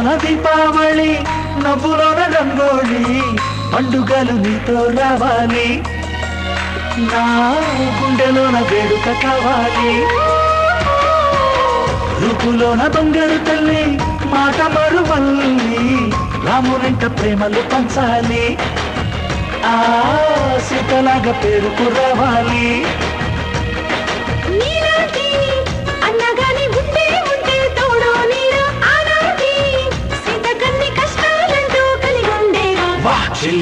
కన్నులోన దీపావళి నవ్వులోన రంగోళి పండుగలు నీతో రావాలి నా గుండెలోన వేడుక కావాలి రూపులోన బంగారు తల్లి మాట మరువల్లి రామునంట ప్రేమలు పంచాలి ఆ సీతలాగా పేరుకు రావాలి